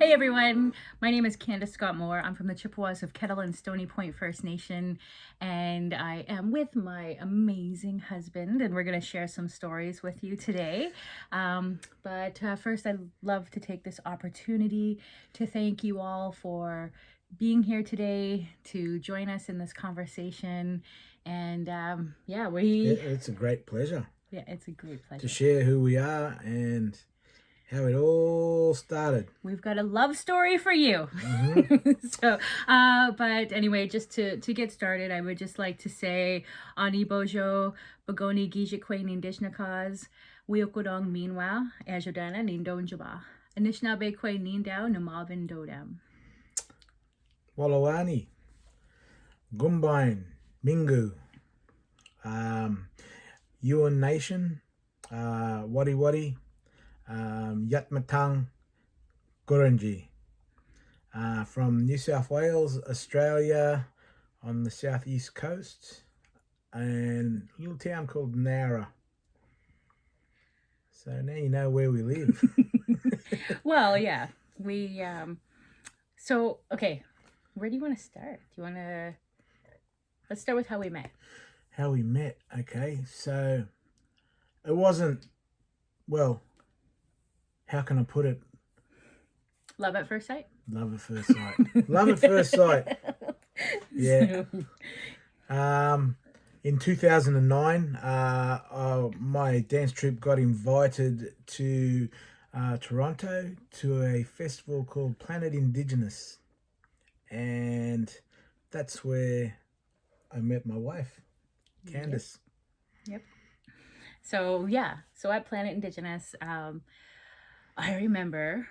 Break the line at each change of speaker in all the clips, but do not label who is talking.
Hey everyone, my name is Candace Scott Moore. I'm from the Chippewas of Kettle and Stony Point First Nation, and I am with my amazing husband, and we're going to share some stories with you today. But first, I'd love to take this opportunity to thank you all for being here today to join us in this conversation. And
It's a great pleasure
it's a great pleasure
to share who we are and how it all started.
We've got a love story for you. But anyway, just to get started, I would just like to say, Ani Bojo, Bagoni Gijikwe Nindishnakas, Wiokodong Meanwhile, Ajodana Nindon Jaba, Anishinaabe Kwe Nindao Namabin Dodam.
Walawani, Gumbain, Mingu, Yuin Nation, Wodi Wodi, Yatmatang, Gurunji. From New South Wales, Australia, on the southeast coast, and a little town called Nowra. So now you know where we live.
Well, yeah, so, okay, where do you want to start? Let's start with how we met.
How we met, okay. So it wasn't, well, how can I put it?
Love at first sight?
Love at first sight. Love at first sight. Yeah. In 2009, my dance troupe got invited to Toronto to a festival called Planet Indigenous. And that's where I met my wife, Candace.
Yep. So at Planet Indigenous, I remember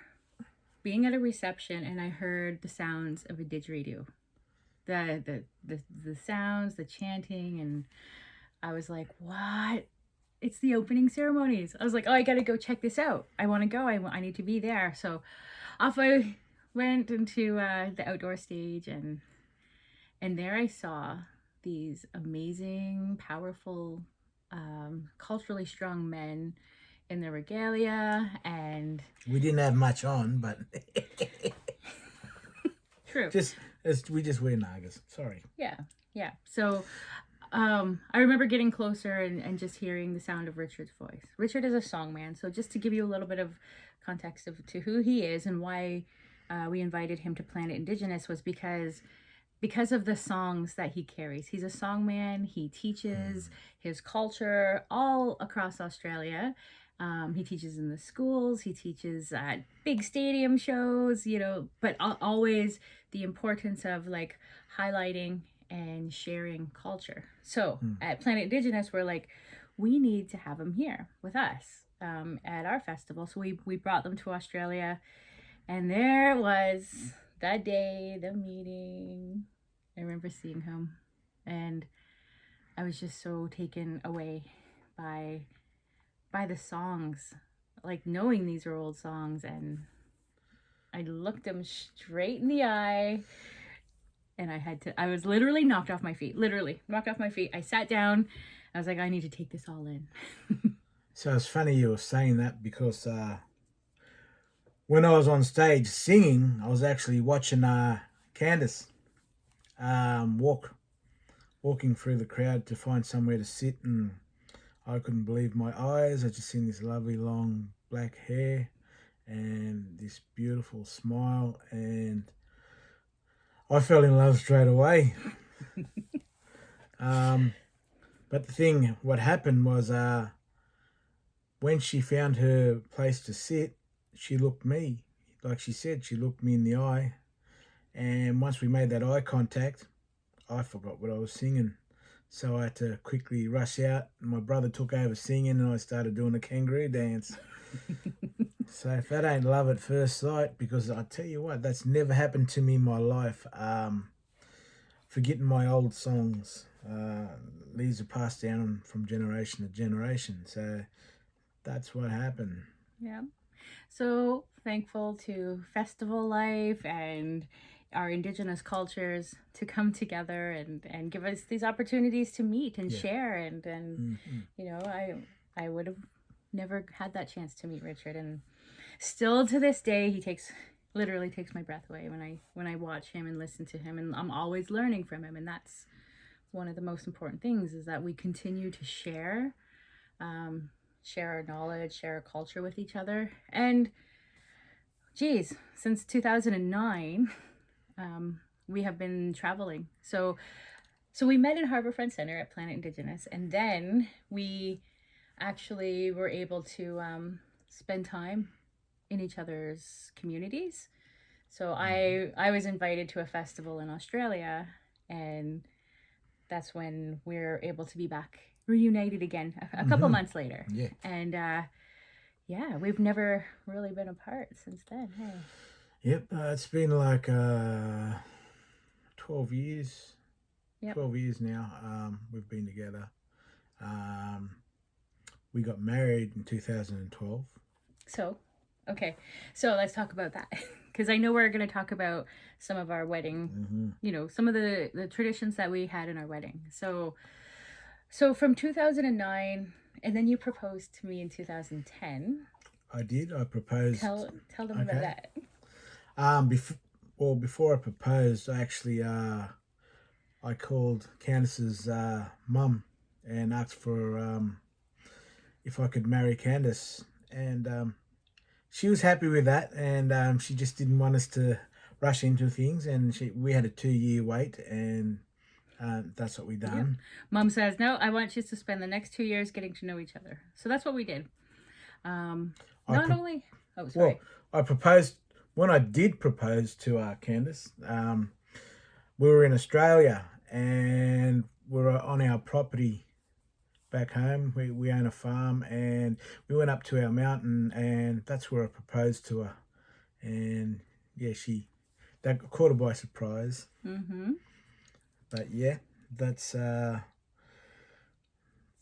being at a reception and I heard the sounds of a didgeridoo, the sounds, the chanting, and I was like, "What? It's the opening ceremonies." I was like, "Oh, I gotta go check this out. I want to go. I need to be there." So off I went into the outdoor stage, and there I saw these amazing, powerful, culturally strong men in their regalia, and
we didn't have much on, but
true.
We just wear nagas. Sorry.
Yeah. So I remember getting closer and just hearing the sound of Richard's voice. Richard is a songman, so just to give you a little bit of context to who he is and why we invited him to Planet Indigenous was because of the songs that he carries. He's a songman. He teaches his culture all across Australia. He teaches in the schools. He teaches at big stadium shows, but always the importance of like highlighting and sharing culture. So at Planet Indigenous, we're like, we need to have him here with us at our festival. So we brought them to Australia, and there was that day, the meeting. I remember seeing him, and I was just so taken away by the songs, like knowing these are old songs, and I looked him straight in the eye, and I was literally knocked off my feet. I sat down. I was like, I need to take this all in.
So it's funny you were saying that because when I was on stage singing, I was actually watching Candace walking through the crowd to find somewhere to sit, and I couldn't believe my eyes. I just seen this lovely long black hair and this beautiful smile, and I fell in love straight away. But the thing, what happened was when she found her place to sit, she looked me, like she said, she looked me in the eye. And once we made that eye contact, I forgot what I was singing. So I had to quickly rush out. My brother took over singing, and I started doing the kangaroo dance. So if that ain't love at first sight, because I tell you what, that's never happened to me in my life. Forgetting my old songs. These are passed down from generation to generation. So that's what happened.
Yeah. So thankful to festival life and our Indigenous cultures to come together and give us these opportunities to meet and share, and I would have never had that chance to meet Richard, and still to this day he takes literally takes my breath away when I watch him and listen to him, and I'm always learning from him, and that's one of the most important things, is that we continue to um, share our knowledge, share our culture with each other. And geez, since 2009, we have been traveling. So we met in Harbourfront Center at Planet Indigenous, and then we actually were able to spend time in each other's communities. So I was invited to a festival in Australia, and that's when we're able to be back reunited again a couple months later.
Yeah.
And yeah, we've never really been apart since then. Hey.
Yep. It's been like 12 years.
Yep.
12 years now. We've been together. We got married in 2012.
So, okay. So let's talk about that. Because I know we're going to talk about some of our wedding, you know, some of the traditions that we had in our wedding. So from 2009, and then you proposed to me in 2010.
I did. I proposed.
Tell them about that.
Before I proposed, actually, I called Candace's mum and asked for if I could marry Candace, and she was happy with that, and she just didn't want us to rush into things, and we had a 2-year wait, and that's what we done.
Yeah. Mom says, no, I want you to spend the next 2 years getting to know each other. So that's what we did.
I proposed, when I did propose to Candace, we were in Australia, and we were on our property back home. We own a farm, and we went up to our mountain, and that's where I proposed to her. And yeah, that caught her by surprise. But yeah, that's there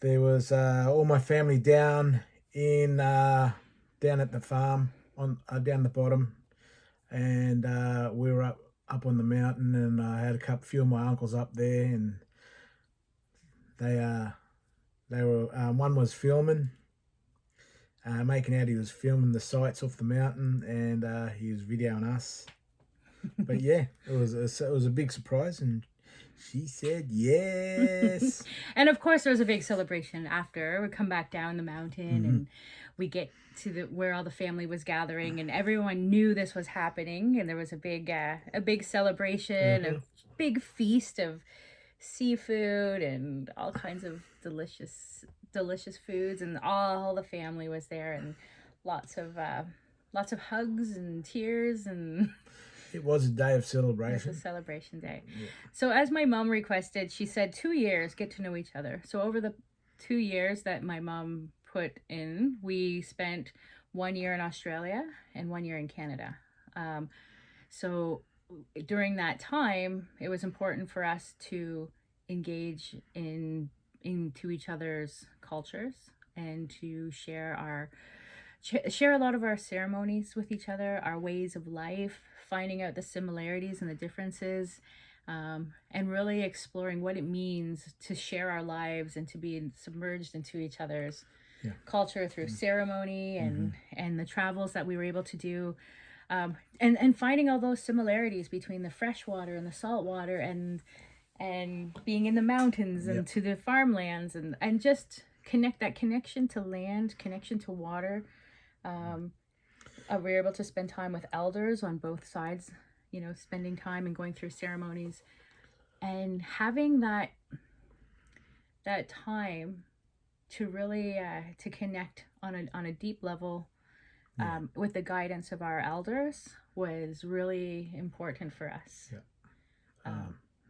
was all my family down at the farm on down the bottom, and we were up on the mountain, and I had a few of my uncles up there, and they were one was filming, making out he was filming the sights off the mountain, and he was videoing us. But yeah, it was a big surprise, and she said yes.
And of course, there was a big celebration after. We come back down the mountain, and we get to where all the family was gathering, and everyone knew this was happening, and there was a big celebration, a big feast of seafood and all kinds of delicious foods, and all the family was there, and lots of hugs and tears, and
it was a day of celebration.
It was a celebration day. Yeah. So as my mom requested, she said 2 years, get to know each other. So over the 2 years that my mom put in, we spent 1 year in Australia and 1 year in Canada. So during that time, it was important for us to engage into each other's cultures, and to share a lot of our ceremonies with each other, our ways of life, finding out the similarities and the differences, and really exploring what it means to share our lives and to be submerged into each other's culture through ceremony and the travels that we were able to do, and finding all those similarities between the freshwater and the saltwater, and being in the mountains and to the farmlands, and just that connection to land, connection to water. We were able to spend time with elders on both sides, you know, spending time and going through ceremonies, and having that time to really to connect on a deep level with the guidance of our elders was really important for us.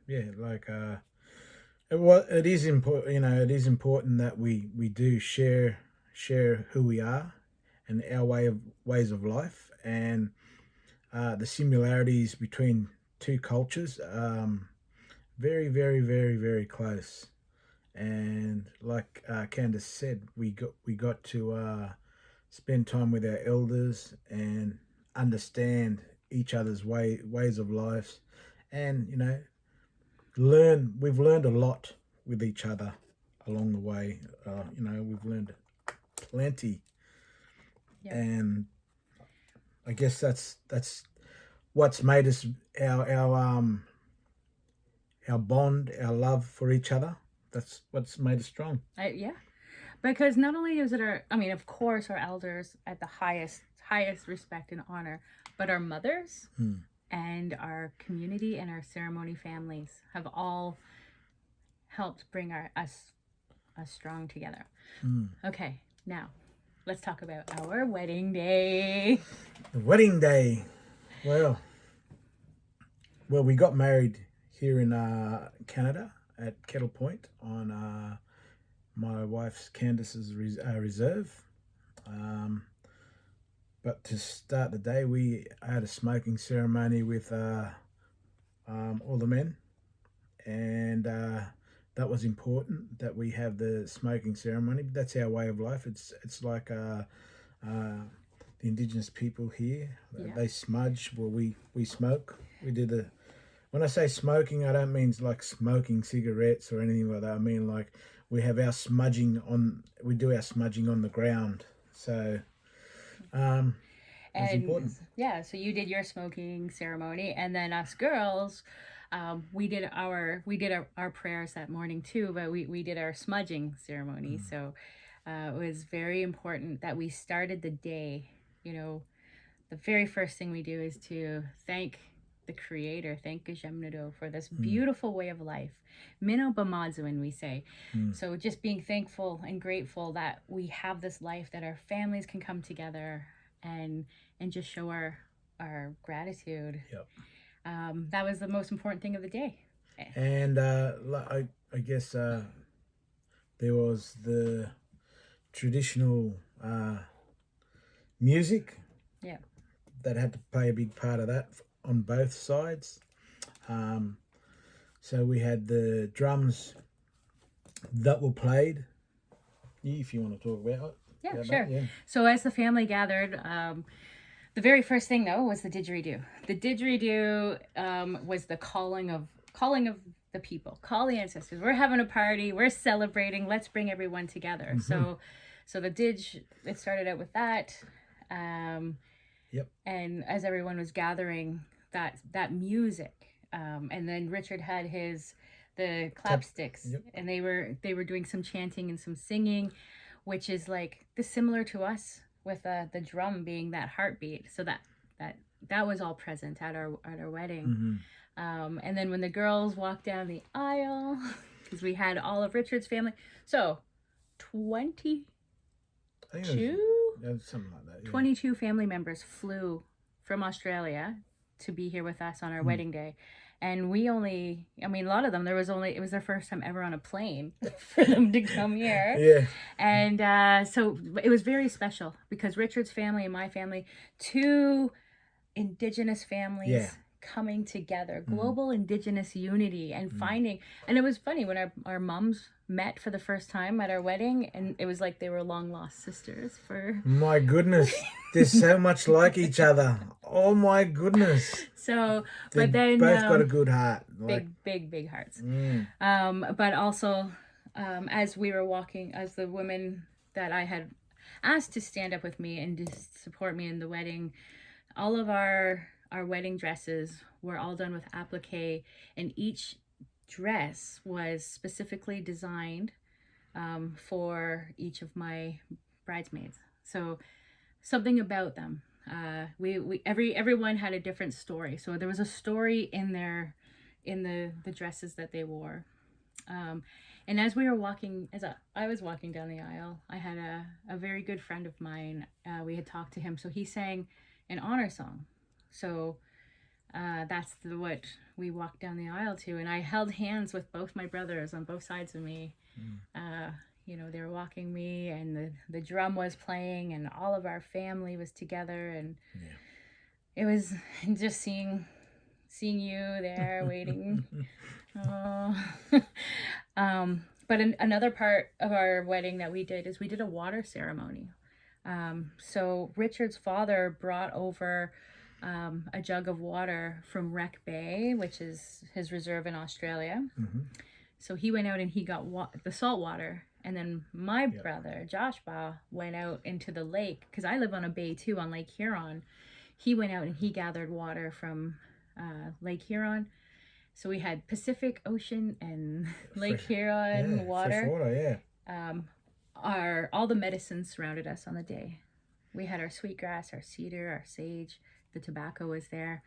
It is important. You know, it is important that we do share who we are and our ways of life, and the similarities between two cultures, very, very, very, very close. And like Candace said, we got to spend time with our elders and understand each other's ways of life, and you know, we've learned a lot with each other along the way. You know, we've learned plenty. And I guess that's what's made us our bond, our love for each other. That's what's made us strong.
Yeah, because not only is it I mean, of course, our elders at the highest respect and honor, but our mothers and our community and our ceremony families have all helped bring us strong together. Okay, now let's talk about our wedding day.
The wedding day. Well, we got married here in Canada at Kettle Point on my wife's Candace's reserve. But to start the day, we had a smoking ceremony with all the men, and that was important that we have the smoking ceremony. That's our way of life. It's like the Indigenous people here.
Yeah.
They smudge. Well, we smoke. We do the. When I say smoking, I don't mean like smoking cigarettes or anything like that. I mean like we have our smudging on. We do our smudging on the ground. So. It's important.
Yeah, so you did your smoking ceremony, and then us girls, we did our prayers that morning too, but we did our smudging ceremony. So it was very important that we started the day. You know, the very first thing we do is to thank the Creator, thank Gajemnado for this beautiful way of life. Mino Bamazuin, we say. So just being thankful and grateful that we have this life, that our families can come together and just show our gratitude.
Yep.
That was the most important thing of the day.
And I guess there was the traditional music.
Yeah.
That had to play a big part of that on both sides. So we had the drums that were played. If you want to talk about it.
Yeah, sure. Yeah. So as the family gathered, the very first thing though was the didgeridoo. The didgeridoo was the calling of the people. Call the ancestors. We're having a party. We're celebrating. Let's bring everyone together. So the it started out with that.
Yep.
And as everyone was gathering, that music, and then Richard had the clapsticks, and they were doing some chanting and some singing, which is like similar to us with the drum being that heartbeat. So that was all present at our wedding. And then when the girls walked down the aisle, because we had all of Richard's family, so 22
something like that. Yeah.
22 family members flew from Australia to be here with us on our wedding day. And a lot of them, it was their first time ever on a plane for them to come here.
Yeah.
And so it was very special because Richard's family and my family, two Indigenous families coming together, global Indigenous unity and finding, and it was funny when our moms met for the first time at our wedding, and it was like they were long lost sisters for.
My goodness, they're so much like each other. Oh my goodness.
So,
they
but then
both got a good heart.
Big hearts. But also, as we were walking, as the women that I had asked to stand up with me and to support me in the wedding, all of our wedding dresses were all done with applique, and each dress was specifically designed for each of my bridesmaids. So something about them, everyone had a different story. So there was a story in the dresses that they wore. And as I was walking down the aisle, I had a very good friend of mine. We had talked to him, so he sang an honor song. So that's what we walked down the aisle to, and I held hands with both my brothers on both sides of me. They were walking me, and the drum was playing, and all of our family was together, and it was just seeing you there waiting. But another part of our wedding that we did is we did a water ceremony. So Richard's father brought over a jug of water from Wreck Bay, which is his reserve in Australia. So he went out and he got the salt water, and then my brother Joshua went out into the lake, because I live on a bay too, on Lake Huron, he went out and he gathered water from Lake Huron. So we had Pacific Ocean and Lake Huron
fresh
water.
water, yeah.
All the medicines surrounded us on the day. We had our sweetgrass, our cedar, our sage. The tobacco was there,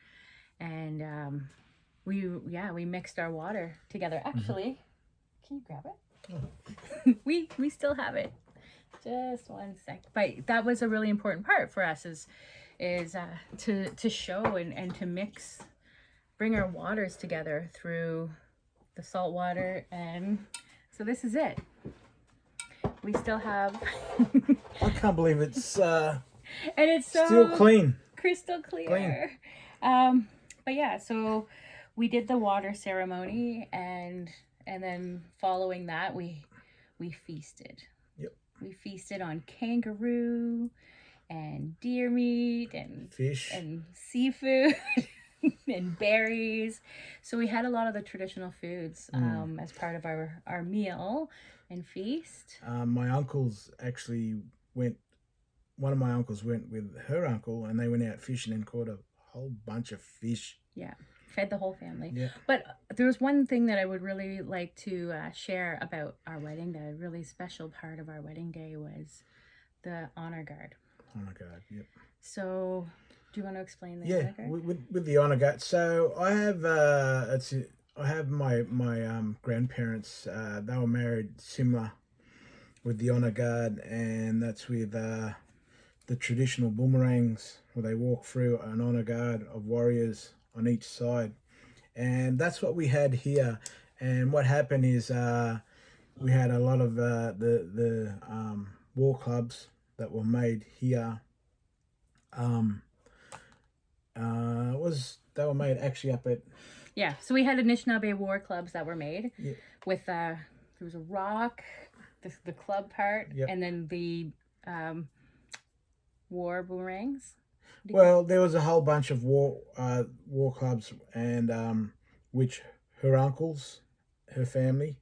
and we mixed our water together. Actually, can you grab it? Oh. we still have it. Just one sec. But that was a really important part for us is to show and to mix, bring our waters together through the salt water, and so this is it. We still have.
I can't believe it's
and it's so
still clean,
crystal clear. But yeah, so we did the water ceremony, and then following that, we feasted.
Yep.
We feasted on kangaroo and deer meat and
fish
and seafood and berries. So we had a lot of the traditional foods as part of our meal and feast.
My uncles actually went. One of my uncles went with her uncle, and they went out fishing and caught a whole bunch of fish.
Yeah, fed the whole family.
Yeah.
But there was one thing that I would really like to share about our wedding day. A really special part of our wedding day was the honor guard.
Honor guard, yep.
So, do you want to explain the honor guard?
with the honor guard. So I have I have my grandparents. They were married similar with the honor guard, and that's with the traditional boomerangs where they walk through an honor guard of warriors on each side, and that's what we had here. And what happened is we had a lot of the war clubs that were made here. They were made actually up at.
Yeah, so we had Anishinaabe war clubs that were made with there was a rock, the club part, and then the war boomerangs.
Well, there was a whole bunch of war clubs, and which her uncles, her family,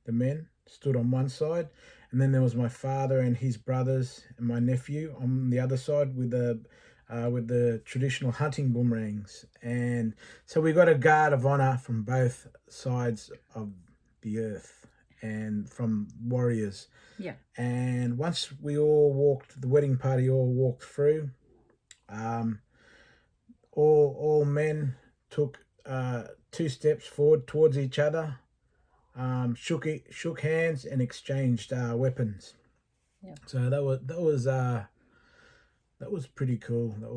the men stood on one side, and then there was my father and his brothers and my nephew on the other side with the traditional hunting boomerangs. And so we got a guard of honor from both sides of the earth and from warriors.
Yeah.
And once we all walked, the wedding party all walked through, all men took 2 steps forward towards each other, shook hands and exchanged weapons.
Yeah.
So that was pretty cool. It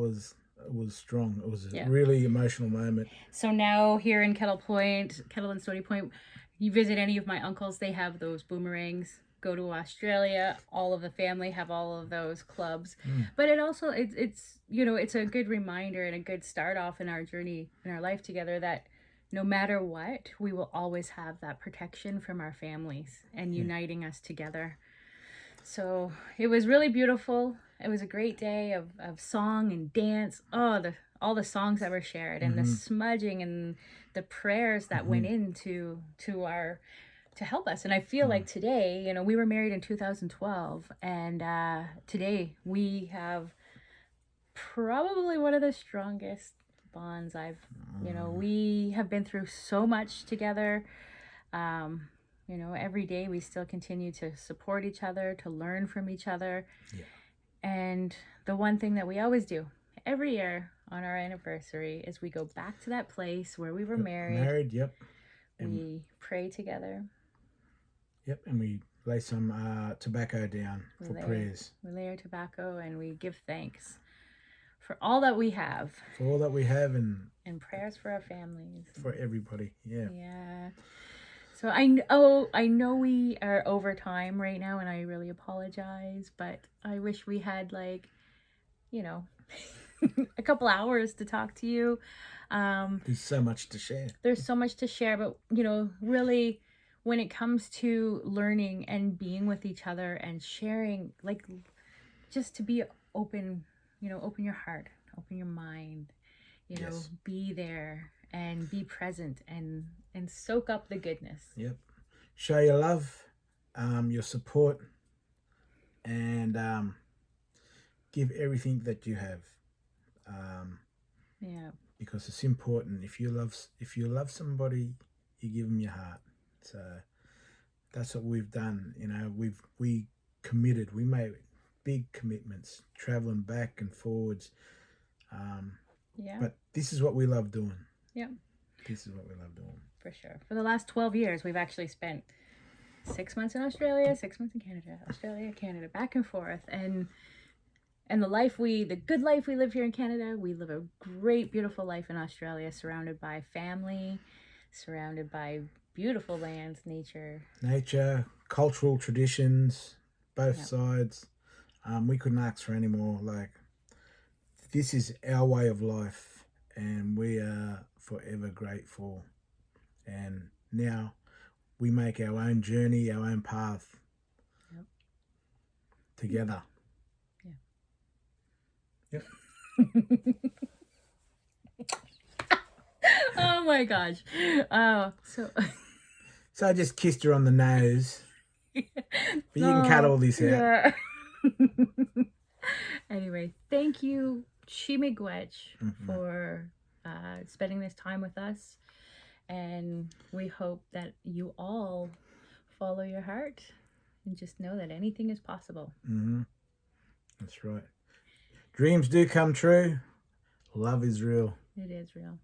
was strong. It was a really emotional moment.
So now here in Kettle and Stony Point, you visit any of my uncles, they have those boomerangs. Go to Australia, all of the family have all of those clubs. But it also it's it's a good reminder and a good start off in our journey in our life together that no matter what, we will always have that protection from our families and uniting us together. So it was really beautiful. It was a great day of song and dance. All the songs that were shared and the smudging and the prayers that went into to help us. And I feel like today, we were married in 2012, and today we have probably one of the strongest bonds we have been through so much together. Every day we still continue to support each other, to learn from each other.
Yeah.
And the one thing that we always do every year on our anniversary is we go back to that place where we were married.
Yep.
We pray together.
Yep, and we lay some tobacco down for prayers.
We lay our tobacco and we give thanks for all that we have.
For all that we have and
prayers for our families.
For everybody, yeah.
Yeah. So I know we are over time right now, and I really apologize, but I wish we had a couple hours to talk to you.
There's so much to share.
There's so much to share, but really when it comes to learning and being with each other and sharing, just to be open, open your heart, open your mind, be there and be present and soak up the goodness.
Yep. Show your love, your support, and give everything that you have.
Yeah.
Because it's important. If you love somebody, you give them your heart. So that's what we've done. You know, we committed. We made big commitments, traveling back and forwards.
Yeah.
But this is what we love doing.
Yeah.
This is what we love doing.
For sure. For the last 12 years, we've actually spent 6 months in Australia, 6 months in Canada, Australia, Canada, back and forth. And the good life we live here in Canada, we live a great, beautiful life in Australia, surrounded by family, surrounded by beautiful lands,
Nature, cultural traditions, both
Yep.
sides. We couldn't ask for any more. Like, this is our way of life, and we are forever grateful. And now we make our own journey, our own path
Yep.
together.
Yeah.
Yep.
Oh my gosh. So
So I just kissed her on the nose. But you can cut all this out.
Yeah. Anyway, thank you, Shimigwech, for spending this time with us. And we hope that you all follow your heart and just know that anything is possible.
That's right. Dreams do come true. Love is real.
It is real.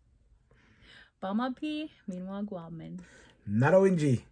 Bamapi, meanwhile, Guaman.
Narawinji.